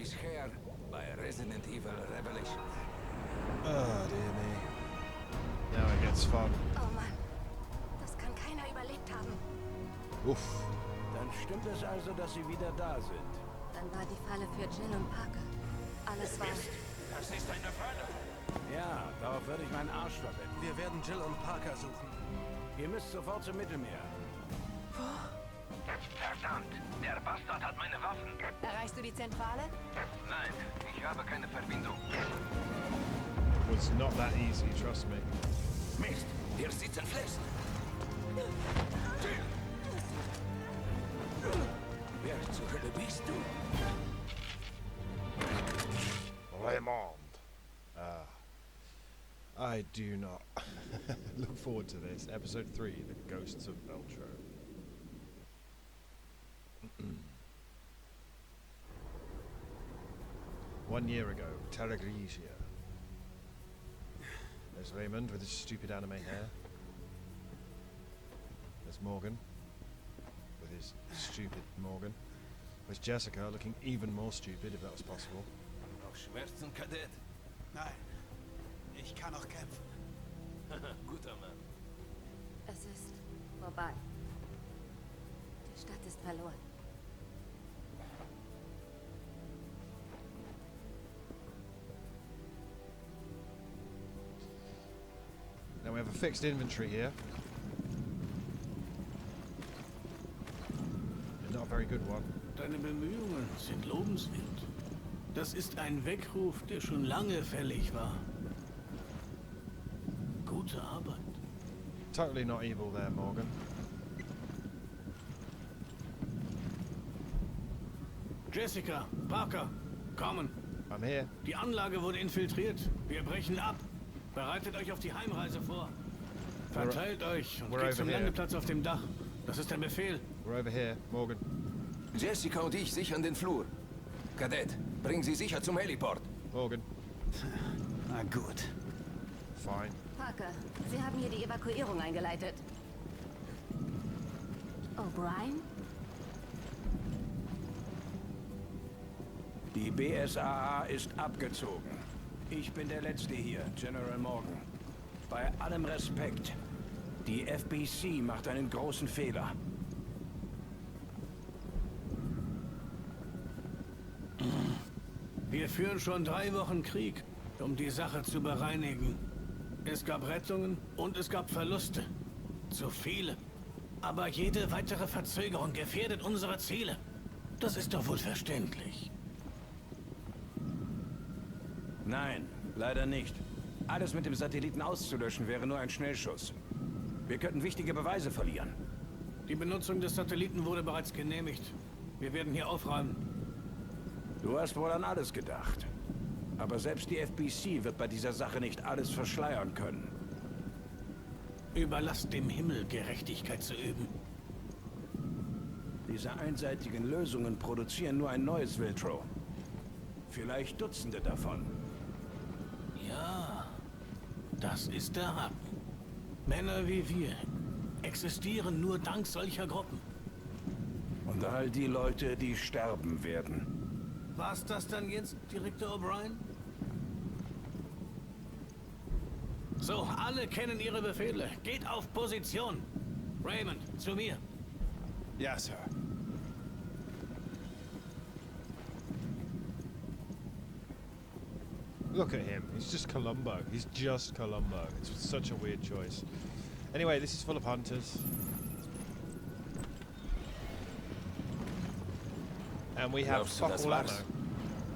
is here by Resident Evil Revelations. Oh, dear me. Now it gets fun. Oh Mann, das kann keiner überlebt haben. Uff. Dann stimmt es also, dass sie wieder da sind. Dann war die Falle für Jill und Parker. Alles war... Das ist eine Falle. Ja, darauf würde ich meinen Arsch verwenden. Wir werden Jill und Parker suchen. Ihr müsst sofort zum Mittelmeer. Verdammt, der Bastard hat meine Waffen. Erreichst du die Zentrale? Nein, ich habe keine Verbindung. It was not that easy, trust me. Mist, wir sitzen fest. Wer zur Hölle bist du? Raymond. I do not look forward to this. Episode 3, The Ghosts of Veltro. 1 year ago, Terrorisia. There's Raymond with his stupid anime hair. There's Morgan with his stupid Morgan. There's Jessica looking even more stupid, if that was possible. Noch Schmerzen, Kadett? Nein, ich kann noch kämpfen. Guter Mann. Es ist vorbei. Die Stadt ist verloren. Now we have a fixed inventory here. Not a very good one. Deine Bemühungen sind lobenswert. Das ist ein Weckruf, der schon lange fällig war. Gute Arbeit. Totally not evil there, Morgan. Jessica, Parker, kommen. I'm here. Die Anlage wurde infiltriert. Wir brechen ab. Bereitet euch auf die Heimreise vor. Verteilt euch und we're geht zum over here. Landeplatz auf dem Dach. Das ist der Befehl. We're over here, Morgan. Jessica und ich sichern den Flur. Kadett, bring sie sicher zum Heliport. Morgan. Na gut. Fine. Parker, Sie haben hier die Evakuierung eingeleitet. O'Brien? Die BSAA ist abgezogen. Ich bin der Letzte hier, General Morgan. Bei allem Respekt. Die FBC macht einen großen Fehler. Wir führen schon 3 Wochen Krieg, um die Sache zu bereinigen. Es gab Rettungen und es gab Verluste. Zu viele. Aber jede weitere Verzögerung gefährdet unsere Ziele. Das ist doch wohl verständlich. Nein, leider nicht. Alles mit dem Satelliten auszulöschen wäre nur ein Schnellschuss. Wir könnten wichtige Beweise verlieren. Die Benutzung des Satelliten wurde bereits genehmigt. Wir werden hier aufräumen. Du hast wohl an alles gedacht. Aber selbst die FBC wird bei dieser Sache nicht alles verschleiern können. Überlasst dem Himmel, Gerechtigkeit zu üben. Diese einseitigen Lösungen produzieren nur ein neues Veltro. Vielleicht Dutzende davon. Ja, das ist der Haken. Männer wie wir existieren nur dank solcher Gruppen. Und all die Leute, die sterben werden. War's das dann jetzt, Direktor O'Brien? So, alle kennen ihre Befehle. Geht auf Position. Raymond, zu mir. Ja, Sir. Look at him. He's just Columbo. He's just Columbo. It's such a weird choice. Anyway, this is full of hunters. And we have Glaubst du, das fuck all ammo. war's?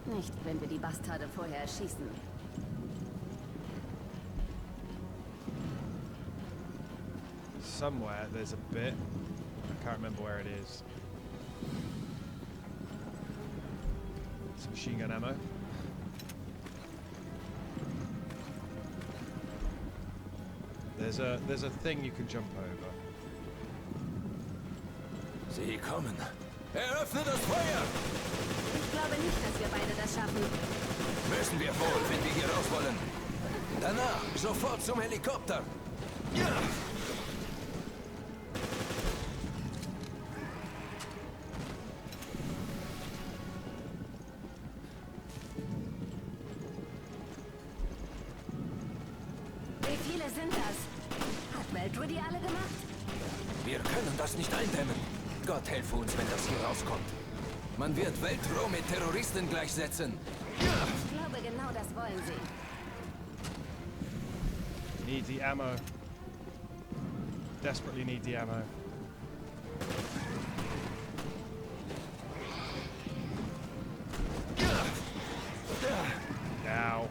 Nicht, wenn wir die Bastarde vorher erschießen. Somewhere there's a bit. I can't remember where it is. Some machine gun ammo. There's a thing you can jump over. Sie kommen. Eröffne das Feuer! Ich glaube nicht, dass wir beide das schaffen. Müssen wir wohl, wenn wir hier raus wollen. Danach sofort zum Helikopter. Ja! du die alle gemacht? Wir können das nicht eindämmen. Gott helfe uns, wenn das hier rauskommt. Man wird Veltro mit Terroristen gleichsetzen. Ich glaube, genau das wollen sie. Need the ammo. Desperately need the ammo. Now.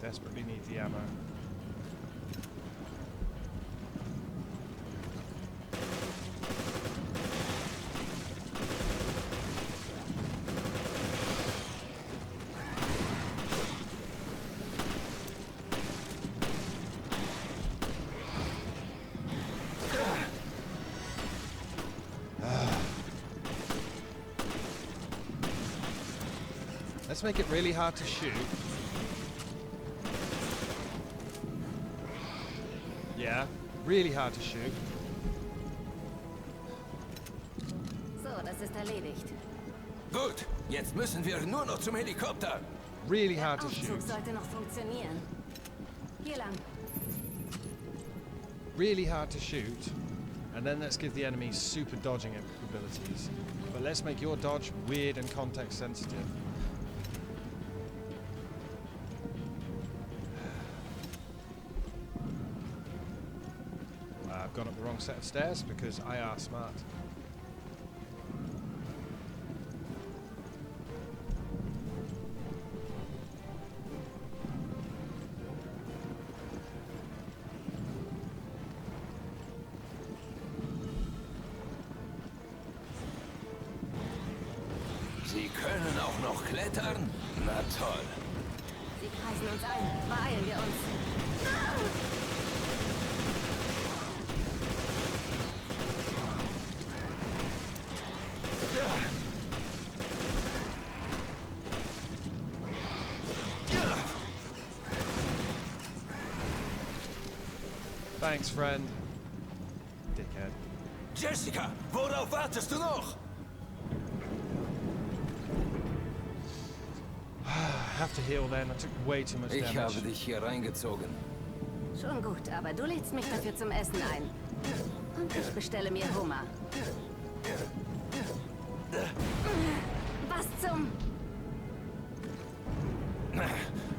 Desperately need the ammo. Let's make it really hard to shoot. Yeah, really hard to shoot. So, das ist erledigt. Gut, jetzt müssen wir nur noch zum Helikopter. Really hard Der to Aufzug shoot. sollte noch funktionieren. Hier lang. Really hard to shoot. And then let's give the enemy super dodging abilities. But let's make your dodge weird and context sensitive. I've gone up the wrong set of stairs because I are smart. Sie können auch noch klettern? Na toll. Sie kreisen uns ein. Beeilen wir uns. Thanks, friend. Dickhead. Jessica, worauf wartest du noch? I have to heal then. I took way too much Ich damage. habe dich hier reingezogen. Schon gut, aber du lädst mich dafür zum Essen ein. Und ich bestelle mir Hummer. Was zum...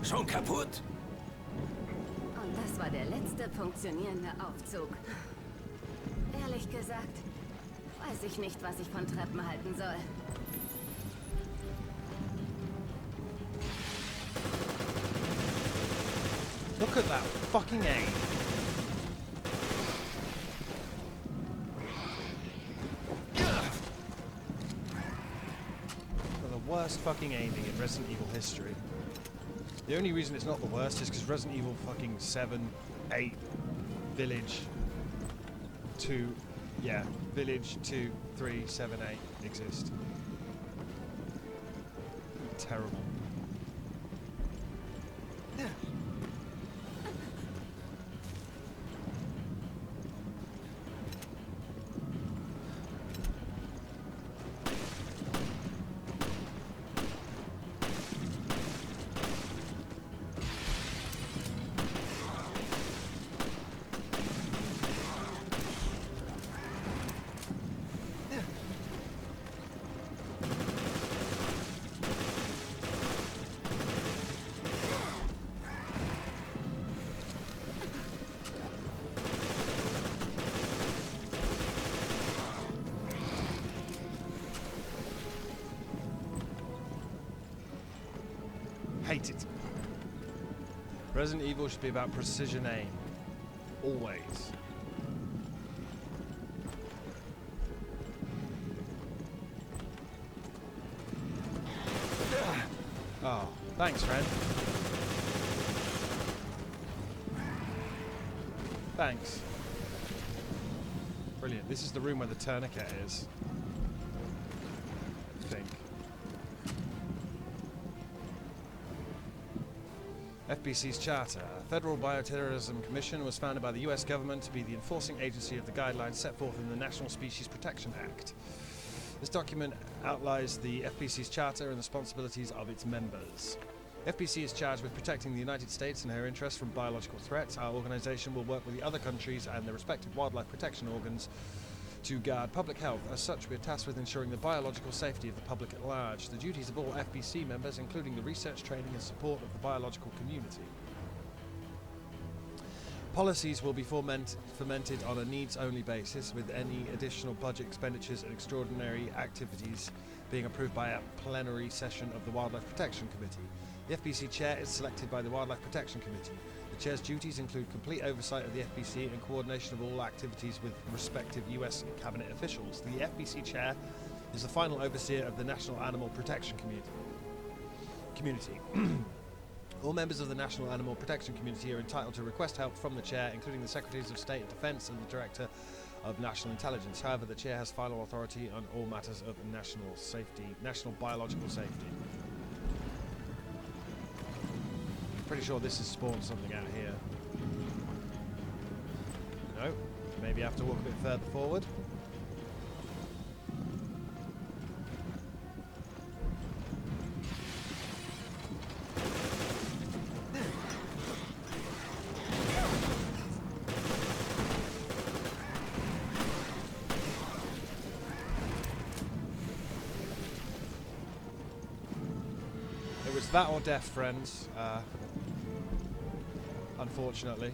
Schon kaputt? Und das war der letzte funktionierende Aufzug. Ehrlich gesagt, weiß ich nicht, was ich von Treppen halten soll. Look at that fucking aim. The worst fucking aiming in Resident Evil history. The only reason it's not the worst is because Resident Evil fucking 7, 8, Village, 2, yeah, Village 2, 3, 7, 8 exist. Terrible. Hate it. Resident Evil should be about precision aim. Always. Oh, thanks, friend. Thanks. Brilliant. This is the room where the tourniquet is. I think. FBC's charter. A Federal Bioterrorism Commission was founded by the US government to be the enforcing agency of the guidelines set forth in the National Species Protection Act. This document outlines the FBC's charter and responsibilities of its members. FBC is charged with protecting the United States and her interests from biological threats. Our organization will work with the other countries and their respective wildlife protection organs to guard public health. As such, we are tasked with ensuring the biological safety of the public at large. The duties of all FBC members, including the research, training and support of the biological community. Policies will be fomented on a needs-only basis, with any additional budget expenditures and extraordinary activities being approved by a plenary session of the Wildlife Protection Committee. The FBC chair is selected by the Wildlife Protection Committee. The chair's duties include complete oversight of the FBC and coordination of all activities with respective US cabinet officials. The FBC chair is the final overseer of the National Animal Protection Community. All members of the National Animal Protection Community are entitled to request help from the chair, including the Secretaries of State and Defense and the Director of National Intelligence. However, the chair has final authority on all matters of national biological safety. Pretty sure this has spawned something out here. No, maybe I have to walk a bit further forward. It was that or death, friends. Unfortunately.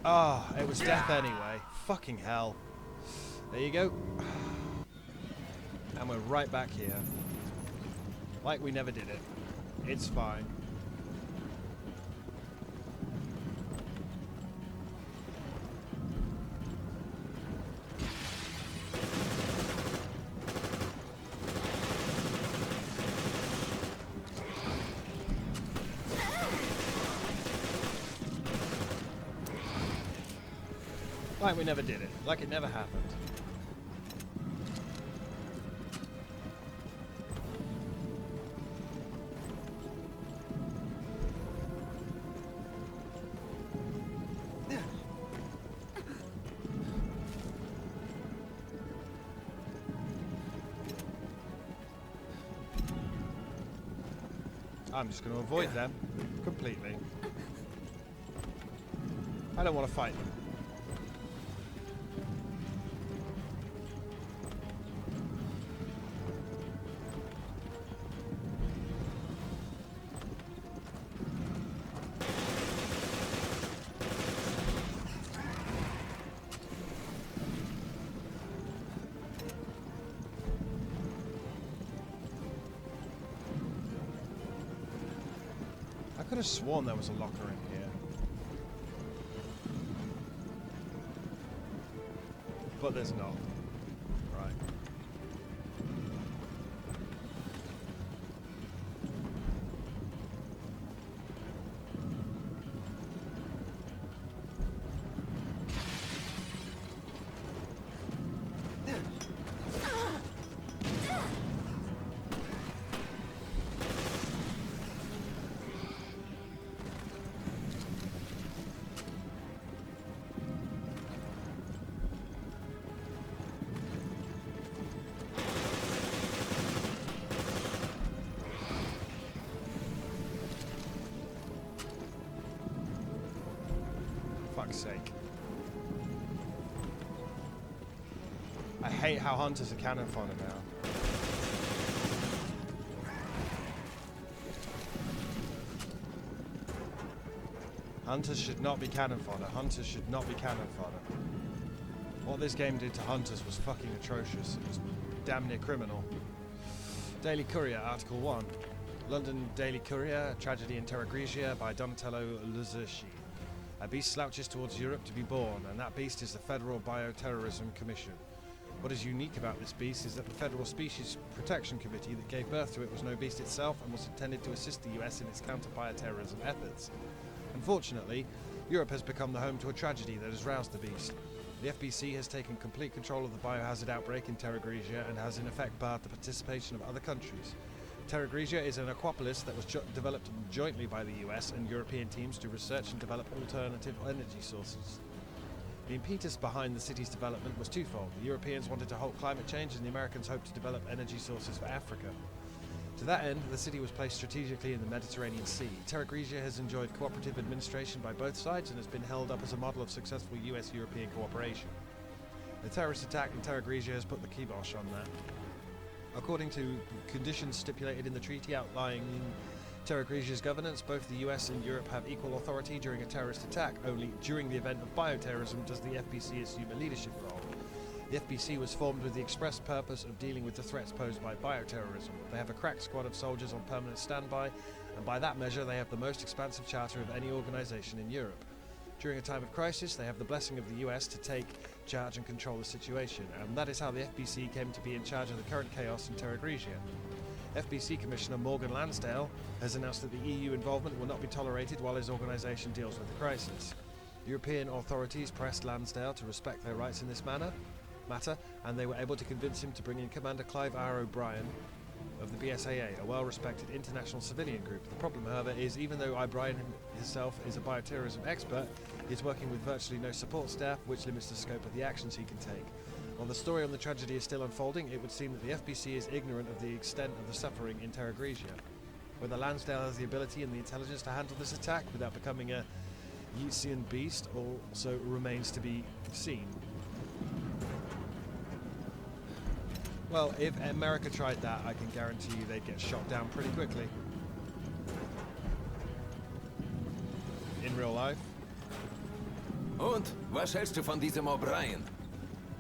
Ah, it was death anyway. Fucking hell. There you go. And we're right back here. Like we never did it. It's fine. Like we never did it. Like it never happened. I'm just going to avoid them completely. I don't want to fight them. I could have sworn there was a locker in here. But there's not. Right. Fuck's sake. I hate how hunters are cannon fodder now. Hunters should not be cannon fodder. Hunters should not be cannon fodder. What this game did to hunters was fucking atrocious. It was damn near criminal. Daily Courier, Article 1. London Daily Courier, Tragedy in Terra Grigia by Donatello Luzerci. A beast slouches towards Europe to be born, and that beast is the Federal Bioterrorism Commission. What is unique about this beast is that the Federal Species Protection Committee that gave birth to it was no beast itself and was intended to assist the US in its counter-bioterrorism efforts. Unfortunately, Europe has become the home to a tragedy that has roused the beast. The FBC has taken complete control of the biohazard outbreak in Terra Grigia and has in effect barred the participation of other countries. Terra Grigia is an aquapolis that was developed jointly by the US and European teams to research and develop alternative energy sources. The impetus behind the city's development was twofold. The Europeans wanted to halt climate change and the Americans hoped to develop energy sources for Africa. To that end, the city was placed strategically in the Mediterranean Sea. Terra Grigia has enjoyed cooperative administration by both sides and has been held up as a model of successful US-European cooperation. The terrorist attack in Terra Grigia has put the kibosh on that. According to conditions stipulated in the treaty outlining Terra Grigia's governance, both the US and Europe have equal authority during a terrorist attack. Only during the event of bioterrorism does the FBC assume a leadership role. The FBC was formed with the express purpose of dealing with the threats posed by bioterrorism. They have a crack squad of soldiers on permanent standby, and by that measure they have the most expansive charter of any organisation in Europe. During a time of crisis, they have the blessing of the US to take charge and control the situation, and that is how the FBC came to be in charge of the current chaos in Terra Grigia. FBC Commissioner Morgan Lansdale has announced that the EU involvement will not be tolerated while his organisation deals with the crisis. European authorities pressed Lansdale to respect their rights in this matter, and they were able to convince him to bring in Commander Clive R. O'Brien of the BSAA, a well-respected international civilian group. The problem, however, is even though O'Brien himself is a bioterrorism expert, he is working with virtually no support staff, which limits the scope of the actions he can take. While the story on the tragedy is still unfolding, it would seem that the FBC is ignorant of the extent of the suffering in Terra Grigia. Whether Lansdale has the ability and the intelligence to handle this attack without becoming a Yeetsian beast also remains to be seen. Well, if America tried that, I can guarantee you they'd get shot down pretty quickly. In real life. Und, was hältst du von diesem O'Brien?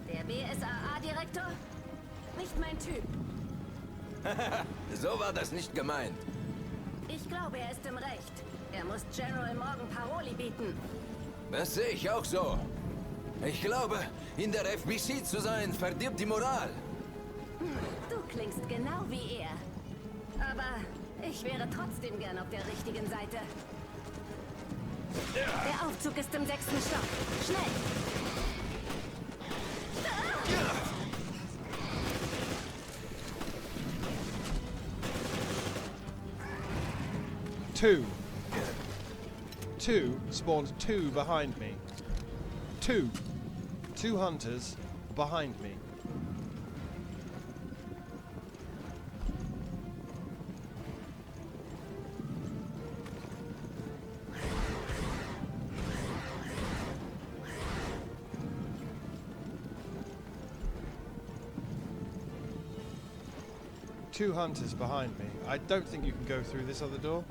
Der BSAA-Direktor? Nicht mein Typ. So war das nicht gemeint. Ich glaube, er ist im Recht. Er muss General Morgan Paroli bieten. Das sehe ich auch so. Ich glaube, in der FBC zu sein, verdirbt die Moral. Du klingst genau wie er. Aber ich wäre trotzdem gern auf der richtigen Seite. Der Aufzug ist im 6. Stock. Schnell! Two spawned two behind me. Two hunters behind me. Two hunters behind me. I don't think you can go through this other door.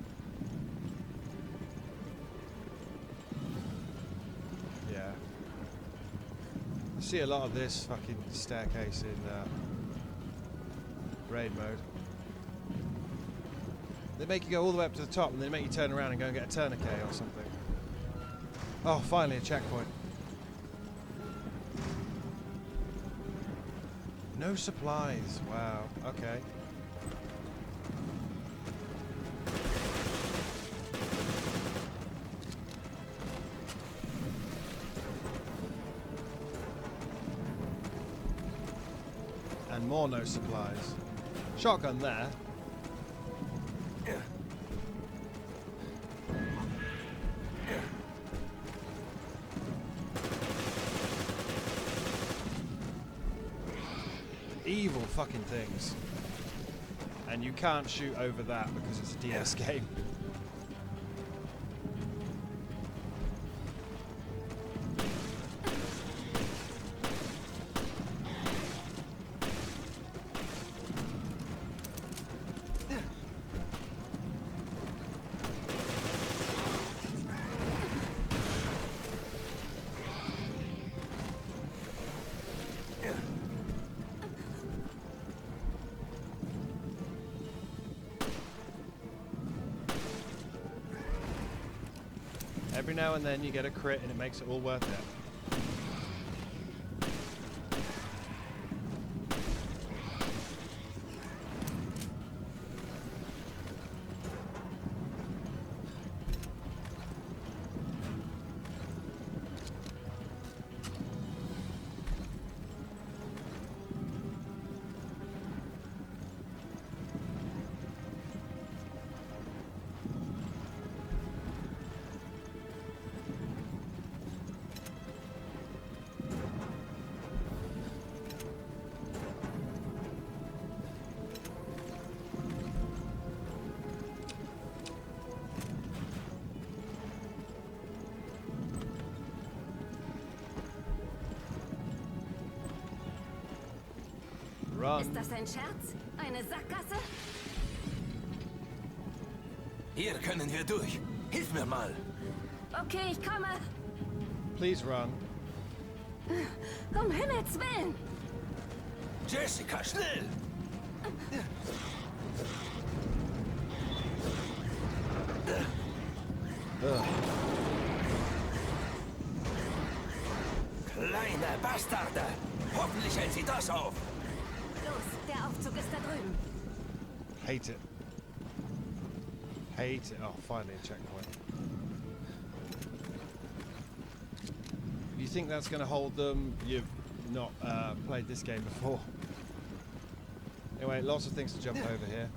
Yeah. I see a lot of this fucking staircase in raid mode. They make you go all the way up to the top and they make you turn around and go and get a tourniquet or something. Oh, finally a checkpoint. No supplies. Wow. Okay. And more no supplies. Shotgun there. Evil fucking things. And you can't shoot over that because it's a DS game. Every now and then you get a crit and it makes it all worth it. Ist das ein Scherz? Eine Sackgasse? Hier können wir durch. Hilf mir mal. Okay, ich komme. Please run. Um Himmels Willen. Jessica, schnell! Kleine Bastarde! Hoffentlich hält sie das auf! Los, der Aufzug ist da drüben. Hate it. Hate it. Oh, finally a checkpoint. If you think that's going to hold them, you've not played this game before. Anyway, lots of things to jump over here.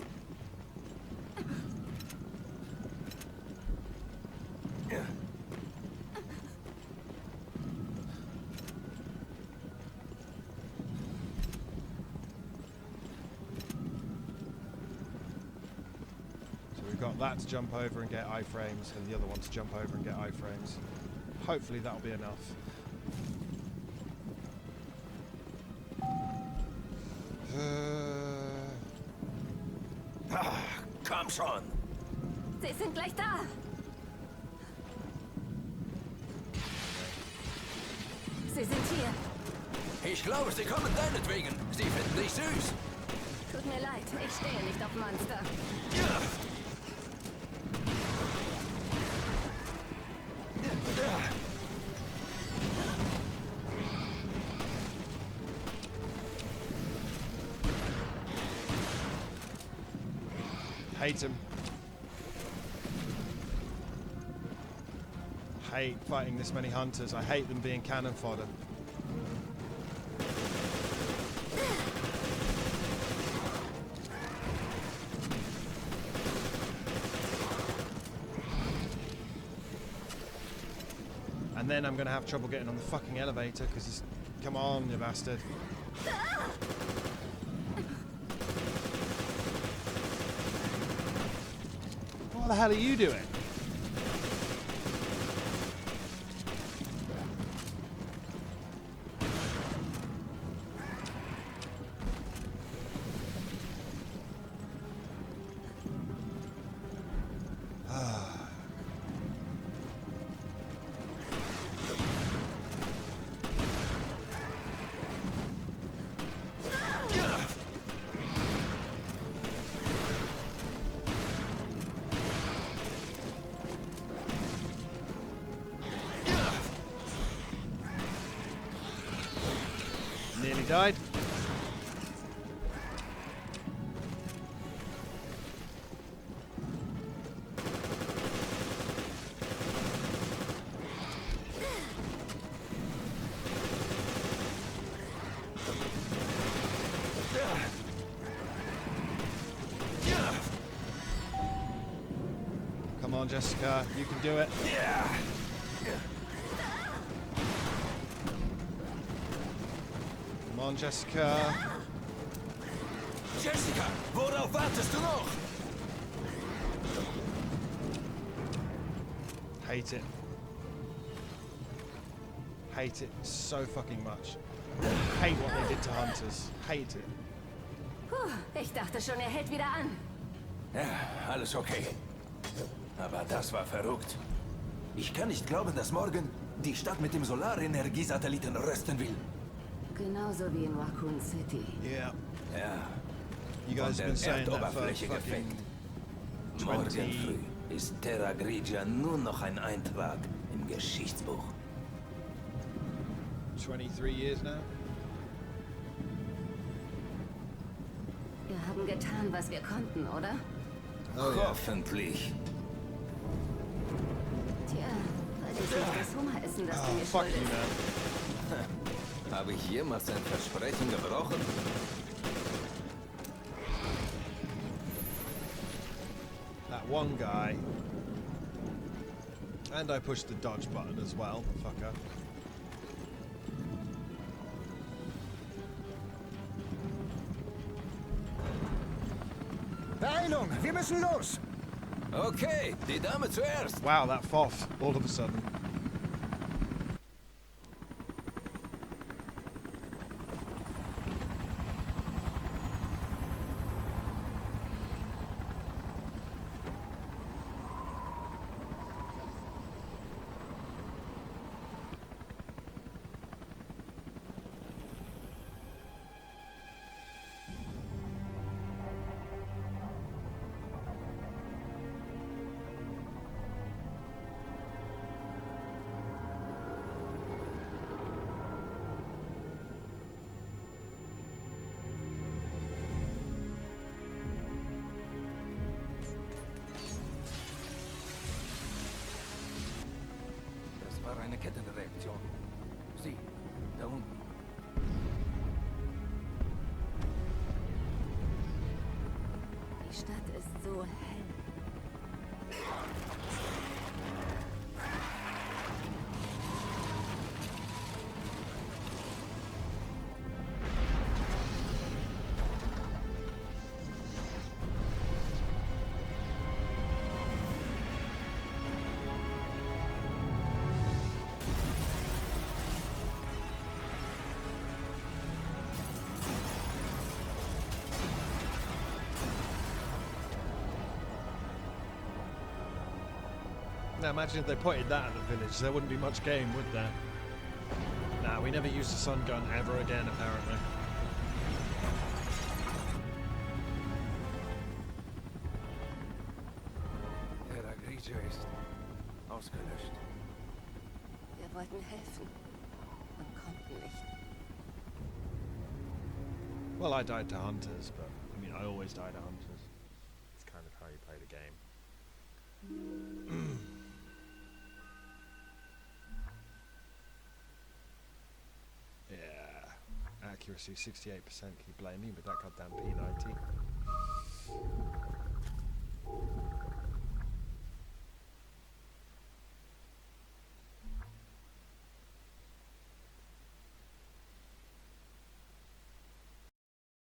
That to jump over and get iframes, and the other one to jump over and get iframes. Hopefully that'll be enough. Komm schon! Sie sind gleich da. Sie sind hier. Ich glaube, sie kommen deinetwegen. Sie finden dich süß. Tut mir leid, ich stehe nicht auf Monster. Ja. Hate him. Hate fighting this many hunters. I hate them being cannon fodder. And then I'm going to have trouble getting on the fucking elevator because it's... Come on, you bastard. What the hell are you doing? Nearly died. Come on, Jessica, you can do it. Ja. Come on, Jessica. Jessica, worauf wartest du noch? Hate it. Hate it so fucking much. Hate what they did to hunters. Hate it. Puh, ich dachte schon, er hält wieder an. Ja, alles okay. Aber das war verrückt. Ich kann nicht glauben, dass morgen die Stadt mit dem Solarenergiesatelliten rösten will. Genauso wie in Raccoon City. Yeah. Ja. You guys have been saying that for Erdoberfläche fucking gefeckt. Morgen früh ist Terra Grigia nur noch ein Eintrag im Geschichtsbuch. 23 years now. Wir haben getan, was wir konnten, oder? Oh, yeah. Hoffentlich. Tja, weil ich nicht das Hummeressen, das du Oh, mir fuck you, schuldest. man. Habe ich jemals ein Versprechen gebrochen? That one guy. And I pushed the dodge button as well, fucker. Beeilung, wir müssen los! Okay, die Dame zuerst. Wow, that foff, all of a sudden. eine Kettenreaktion. Sieh, da unten. Die Stadt ist so hell. Now imagine if they pointed that at the village, there wouldn't be much game, would there? Nah, we never used a sun gun ever again, apparently. Der Aggressor ist ausgelöscht. Wir wollten helfen und konnten nicht. Well, I died to hunters, but I mean, I always die to hunters. It's kind of how you play the game. Yeah, accuracy 68%. Can you blame me with that goddamn peanut?